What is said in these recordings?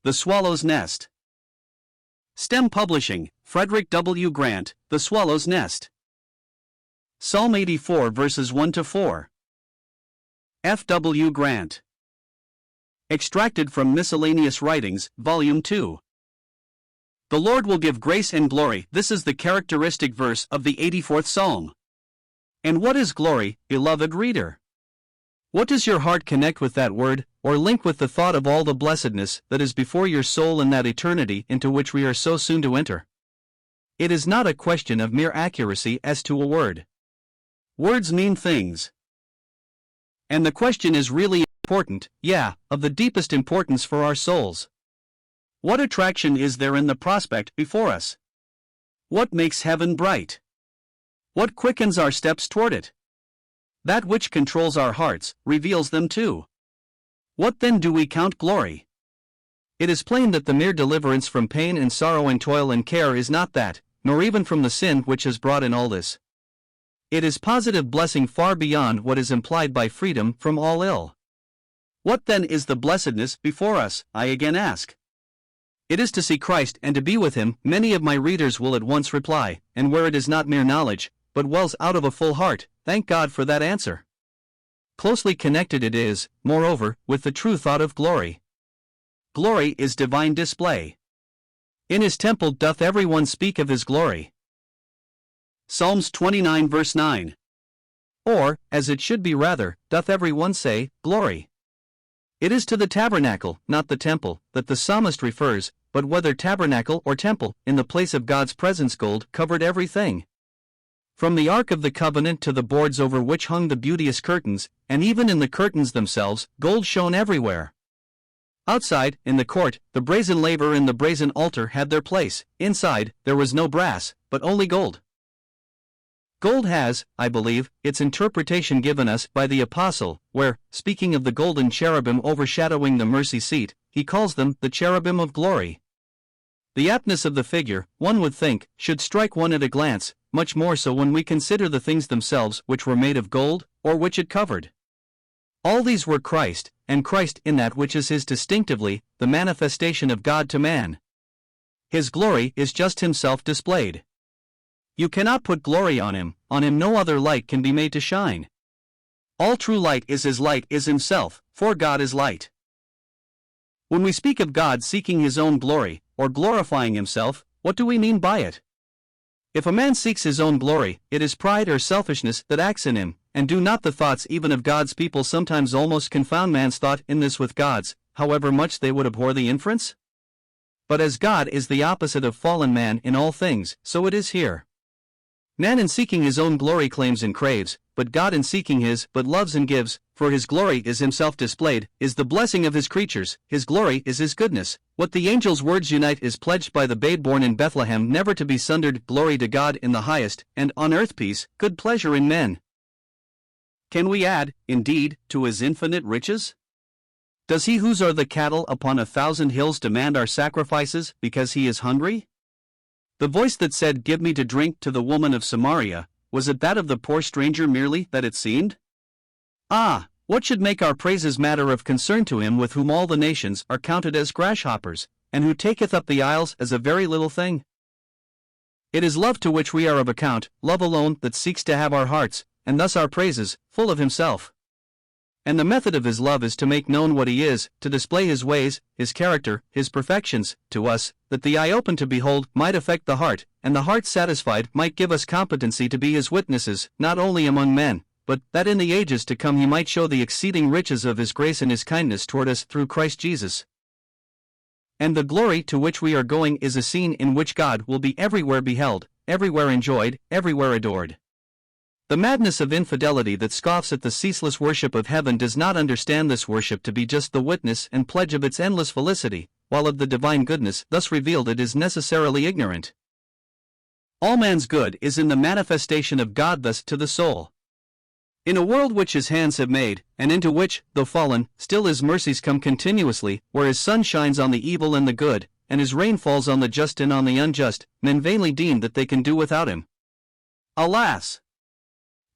The Swallow's Nest. Stem Publishing, Frederick W. Grant, The Swallow's Nest. Psalm 84 verses 1 to 4. F. W. Grant. Extracted from Miscellaneous Writings, Volume 2. The Lord will give grace and glory. This is the characteristic verse of the 84th Psalm. And what is glory, beloved reader? What does your heart connect with that word, or link with the thought of all the blessedness that is before your soul in that eternity into which we are so soon to enter? It is not a question of mere accuracy as to a word. Words mean things. And the question is really important, of the deepest importance for our souls. What attraction is there in the prospect before us? What makes heaven bright? What quickens our steps toward it? That which controls our hearts, reveals them too. What then do we count glory? It is plain that the mere deliverance from pain and sorrow and toil and care is not that, nor even from the sin which has brought in all this. It is positive blessing far beyond what is implied by freedom from all ill. What then is the blessedness before us, I again ask? It is to see Christ and to be with Him. Many of my readers will at once reply, and where it is not mere knowledge, but wells out of a full heart, thank God for that answer. Closely connected it is, moreover, with the true thought of glory. Glory is divine display. In His temple doth every one speak of His glory. Psalms 29 verse 9. Or, as it should be rather, doth every one say, glory. It is to the tabernacle, not the temple, that the psalmist refers, but whether tabernacle or temple, in the place of God's presence gold covered everything. From the Ark of the Covenant to the boards over which hung the beauteous curtains, and even in the curtains themselves, gold shone everywhere. Outside, in the court, the brazen laver and the brazen altar had their place. Inside, there was no brass, but only gold. Gold has, I believe, its interpretation given us by the Apostle, where, speaking of the golden cherubim overshadowing the mercy seat, he calls them the cherubim of glory. The aptness of the figure, one would think, should strike one at a glance, much more so when we consider the things themselves which were made of gold, or which it covered. All these were Christ, and Christ in that which is His distinctively, the manifestation of God to man. His glory is just Himself displayed. You cannot put glory on Him no other light can be made to shine. All true light is Himself, for God is light. When we speak of God seeking His own glory, or glorifying Himself, what do we mean by it? If a man seeks his own glory, it is pride or selfishness that acts in him, and do not the thoughts even of God's people sometimes almost confound man's thought in this with God's, however much they would abhor the inference? But as God is the opposite of fallen man in all things, so it is here. Man in seeking his own glory claims and craves, but God in seeking His but loves and gives, for His glory is Himself displayed, is the blessing of His creatures, His glory is His goodness. What the angel's words unite is pledged by the babe born in Bethlehem, never to be sundered, glory to God in the highest, and on earth peace, good pleasure in men. Can we add, indeed, to His infinite riches? Does He whose are the cattle upon 1,000 hills demand our sacrifices, because He is hungry? The voice that said, "Give me to drink," to the woman of Samaria, was it that of the poor stranger merely, that it seemed? Ah, what should make our praises matter of concern to Him with whom all the nations are counted as grasshoppers, and who taketh up the isles as a very little thing? It is love to which we are of account, love alone that seeks to have our hearts, and thus our praises, full of Himself. And the method of His love is to make known what He is, to display His ways, His character, His perfections, to us, that the eye open to behold might affect the heart, and the heart satisfied might give us competency to be His witnesses, not only among men, but that in the ages to come He might show the exceeding riches of His grace and His kindness toward us through Christ Jesus. And the glory to which we are going is a scene in which God will be everywhere beheld, everywhere enjoyed, everywhere adored. The madness of infidelity that scoffs at the ceaseless worship of heaven does not understand this worship to be just the witness and pledge of its endless felicity, while of the divine goodness thus revealed it is necessarily ignorant. All man's good is in the manifestation of God thus to the soul. In a world which His hands have made, and into which, though fallen, still His mercies come continuously, where His sun shines on the evil and the good, and His rain falls on the just and on the unjust, men vainly deem that they can do without Him. Alas!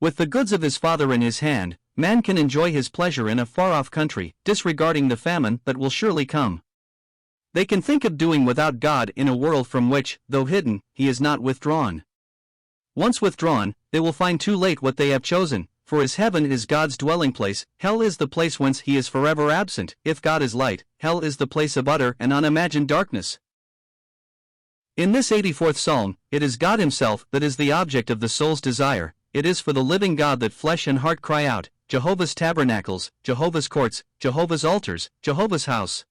With the goods of his Father in his hand, man can enjoy his pleasure in a far-off country, disregarding the famine that will surely come. They can think of doing without God in a world from which, though hidden, He is not withdrawn. Once withdrawn, they will find too late what they have chosen, for as heaven is God's dwelling place, hell is the place whence He is forever absent. If God is light, hell is the place of utter and unimagined darkness. In this 84th Psalm, it is God Himself that is the object of the soul's desire. It is for the living God that flesh and heart cry out, Jehovah's tabernacles, Jehovah's courts, Jehovah's altars, Jehovah's house.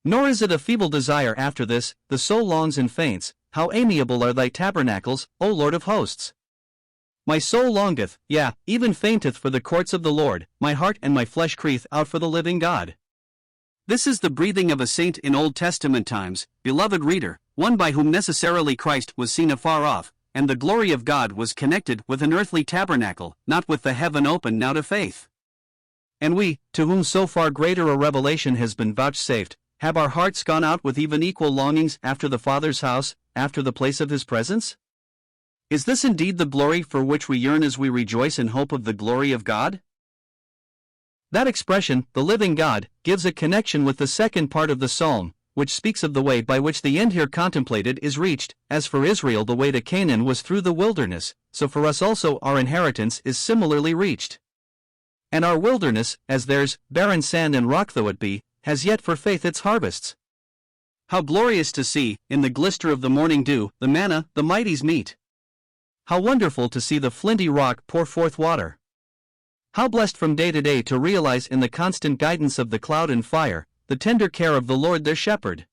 Nor is it a feeble desire after this, the soul longs and faints, how amiable are thy tabernacles, O Lord of hosts! My soul longeth, yea, even fainteth for the courts of the Lord, my heart and my flesh crieth out for the living God. This is the breathing of a saint in Old Testament times, beloved reader, one by whom necessarily Christ was seen afar off, and the glory of God was connected with an earthly tabernacle, not with the heaven open now to faith. And we, to whom so far greater a revelation has been vouchsafed, have our hearts gone out with even equal longings after the Father's house, after the place of His presence? Is this indeed the glory for which we yearn as we rejoice in hope of the glory of God? That expression, the living God, gives a connection with the second part of the psalm, which speaks of the way by which the end here contemplated is reached. As for Israel the way to Canaan was through the wilderness, so for us also our inheritance is similarly reached. And our wilderness, as theirs, barren sand and rock though it be, has yet for faith its harvests. How glorious to see, in the glister of the morning dew, the manna, the mighty's meat! How wonderful to see the flinty rock pour forth water! How blessed from day to day to realize in the constant guidance of the cloud and fire, the tender care of the Lord their shepherd!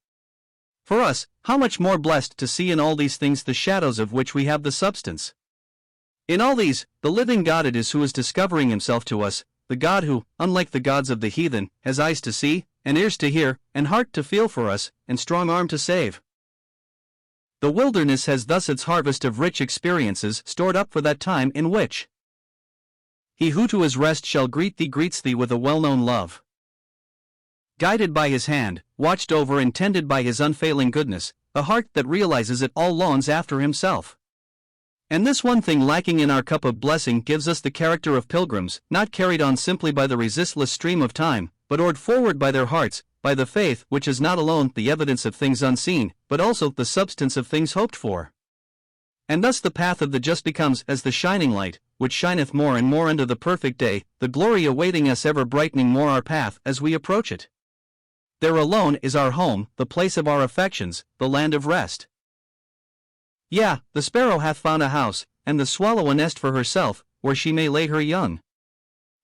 For us, how much more blessed to see in all these things the shadows of which we have the substance! In all these, the living God it is who is discovering Himself to us, the God who, unlike the gods of the heathen, has eyes to see, and ears to hear, and heart to feel for us, and strong arm to save. The wilderness has thus its harvest of rich experiences stored up for that time in which He who to His rest shall greet thee greets thee with a well-known love. Guided by His hand, watched over and tended by His unfailing goodness, a heart that realizes it all longs after Himself. And this one thing lacking in our cup of blessing gives us the character of pilgrims, not carried on simply by the resistless stream of time, but oared forward by their hearts, by the faith which is not alone the evidence of things unseen, but also the substance of things hoped for. And thus the path of the just becomes as the shining light, which shineth more and more unto the perfect day, the glory awaiting us ever brightening more our path as we approach it. There alone is our home, the place of our affections, the land of rest. Yea, the sparrow hath found a house, and the swallow a nest for herself, where she may lay her young.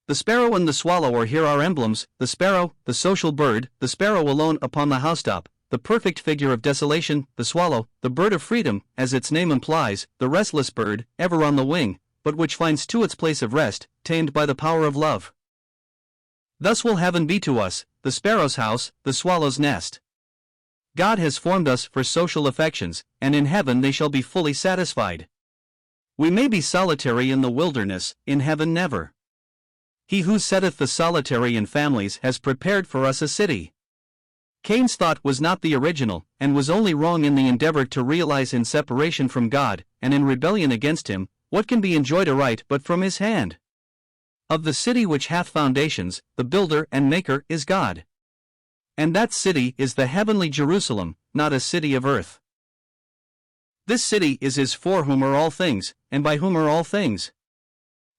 The sparrow and the swallow are here our emblems, the sparrow, the social bird, the sparrow alone upon the housetop, the perfect figure of desolation, the swallow, the bird of freedom, as its name implies, the restless bird, ever on the wing, but which finds to its place of rest, tamed by the power of love. Thus will heaven be to us, the sparrow's house, the swallow's nest. God has formed us for social affections, and in heaven they shall be fully satisfied. We may be solitary in the wilderness, in heaven never. He who setteth the solitary in families has prepared for us a city. Cain's thought was not the original, and was only wrong in the endeavor to realize in separation from God, and in rebellion against Him, what can be enjoyed aright but from His hand? Of the city which hath foundations, the builder and maker is God. And that city is the heavenly Jerusalem, not a city of earth. This city is His for whom are all things, and by whom are all things.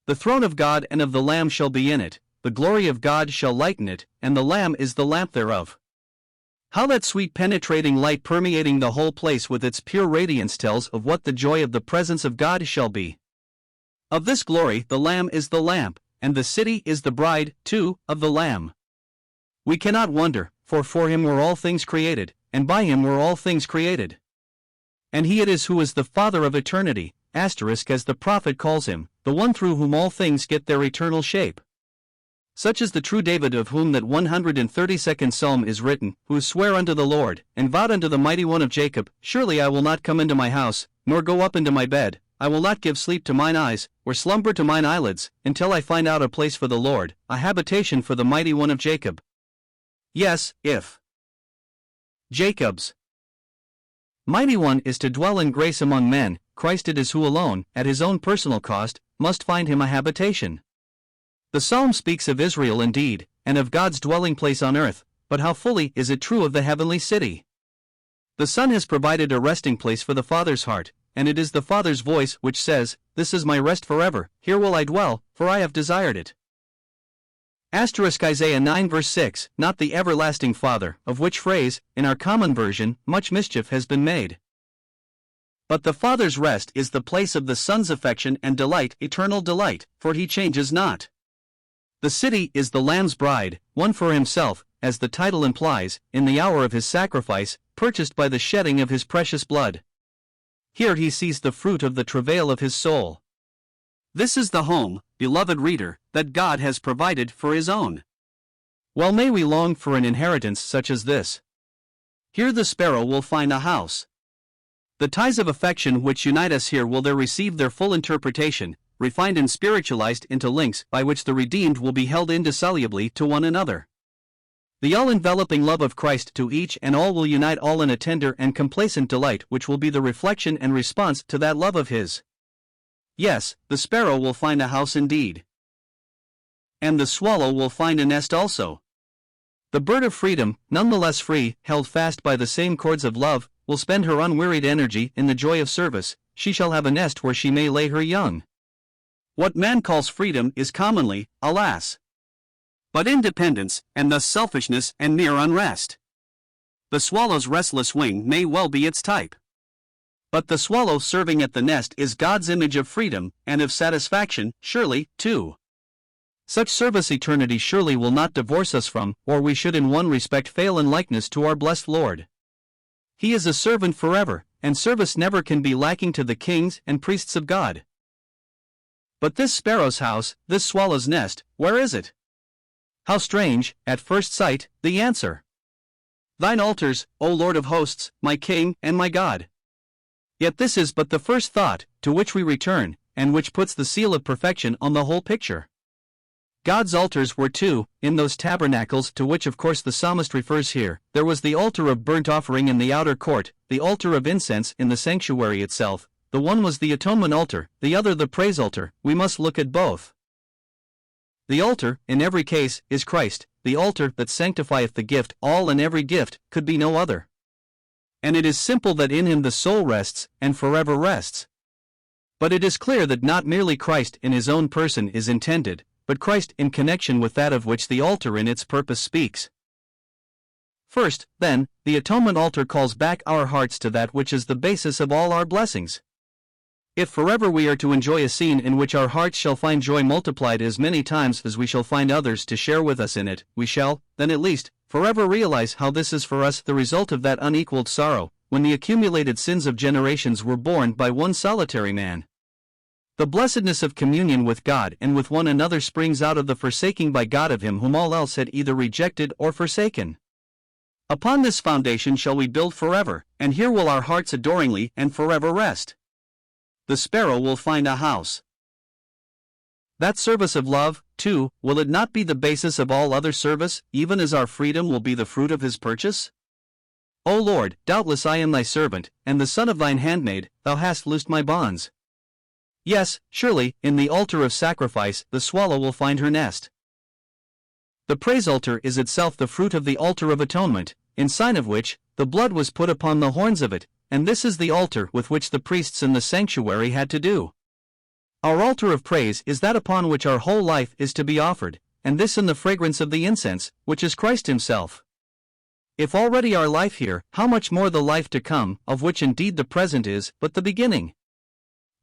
The throne of God and of the Lamb shall be in it, the glory of God shall lighten it, and the Lamb is the lamp thereof. How that sweet penetrating light permeating the whole place with its pure radiance tells of what the joy of the presence of God shall be. Of this glory the Lamb is the lamp, and the city is the bride, too, of the Lamb. We cannot wonder, for Him were all things created, and by Him were all things created. And He it is who is the Father of eternity, as the prophet calls Him, the one through whom all things get their eternal shape. Such is the true David of whom that 132nd Psalm is written, who sware unto the Lord, and vowed unto the Mighty One of Jacob, Surely I will not come into my house, nor go up into my bed, I will not give sleep to mine eyes, or slumber to mine eyelids, until I find out a place for the Lord, a habitation for the Mighty One of Jacob. Yes, if Jacob's Mighty One is to dwell in grace among men, Christ it is who alone, at His own personal cost, must find Him a habitation. The psalm speaks of Israel indeed, and of God's dwelling place on earth, but how fully is it true of the heavenly city? The Son has provided a resting place for the Father's heart, and it is the Father's voice which says, "This is my rest forever, here will I dwell, for I have desired it." Isaiah 9 verse 6, not the everlasting Father, of which phrase, in our common version, much mischief has been made. But the Father's rest is the place of the Son's affection and delight, eternal delight, for he changes not. The city is the Lamb's bride, won for himself, as the title implies, in the hour of his sacrifice, purchased by the shedding of his precious blood. Here he sees the fruit of the travail of his soul. This is the home, beloved reader, that God has provided for his own. Well may we long for an inheritance such as this. Here the sparrow will find a house. The ties of affection which unite us here will there receive their full interpretation, refined and spiritualized into links by which the redeemed will be held indissolubly to one another. The all-enveloping love of Christ to each and all will unite all in a tender and complacent delight which will be the reflection and response to that love of His. Yes, the sparrow will find a house indeed. And the swallow will find a nest also. The bird of freedom, none the less free, held fast by the same cords of love, will spend her unwearied energy in the joy of service. She shall have a nest where she may lay her young. What man calls freedom is commonly, alas, but independence, and thus selfishness and mere unrest. The swallow's restless wing may well be its type. But the swallow serving at the nest is God's image of freedom, and of satisfaction, surely, too. Such service eternity surely will not divorce us from, or we should in one respect fail in likeness to our blessed Lord. He is a servant forever, and service never can be lacking to the kings and priests of God. But this sparrow's house, this swallow's nest, where is it? How strange, at first sight, the answer. Thine altars, O Lord of hosts, my King and my God. Yet this is but the first thought, to which we return, and which puts the seal of perfection on the whole picture. God's altars were two, in those tabernacles to which of course the psalmist refers here. There was the altar of burnt offering in the outer court, the altar of incense in the sanctuary itself. The one was the atonement altar, the other the praise altar. We must look at both. The altar, in every case, is Christ, the altar that sanctifieth the gift. All and every gift could be no other. And it is simple that in him the soul rests, and forever rests. But it is clear that not merely Christ in his own person is intended, but Christ in connection with that of which the altar in its purpose speaks. First, then, the atonement altar calls back our hearts to that which is the basis of all our blessings. If forever we are to enjoy a scene in which our hearts shall find joy multiplied as many times as we shall find others to share with us in it, we shall, then at least, forever realize how this is for us the result of that unequaled sorrow, when the accumulated sins of generations were borne by one solitary man. The blessedness of communion with God and with one another springs out of the forsaking by God of him whom all else had either rejected or forsaken. Upon this foundation shall we build forever, and here will our hearts adoringly and forever rest. The sparrow will find a house. That service of love, too, will it not be the basis of all other service, even as our freedom will be the fruit of his purchase? O Lord, doubtless I am thy servant, and the son of thine handmaid. Thou hast loosed my bonds. Yes, surely, in the altar of sacrifice, the swallow will find her nest. The praise altar is itself the fruit of the altar of atonement, in sign of which, the blood was put upon the horns of it, and this is the altar with which the priests in the sanctuary had to do. Our altar of praise is that upon which our whole life is to be offered, and this in the fragrance of the incense, which is Christ himself. If already our life here, how much more the life to come, of which indeed the present is but the beginning.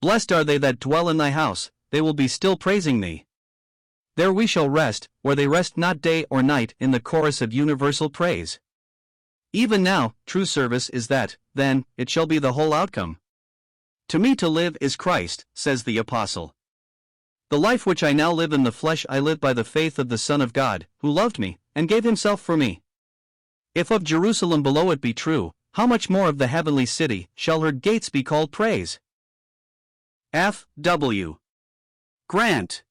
Blessed are they that dwell in thy house, they will be still praising thee. There we shall rest, where they rest not day or night in the chorus of universal praise. Even now, true service is that, then, it shall be the whole outcome. To me to live is Christ, says the Apostle. The life which I now live in the flesh I live by the faith of the Son of God, who loved me, and gave himself for me. If of Jerusalem below it be true, how much more of the heavenly city shall her gates be called praise? F. W. Grant.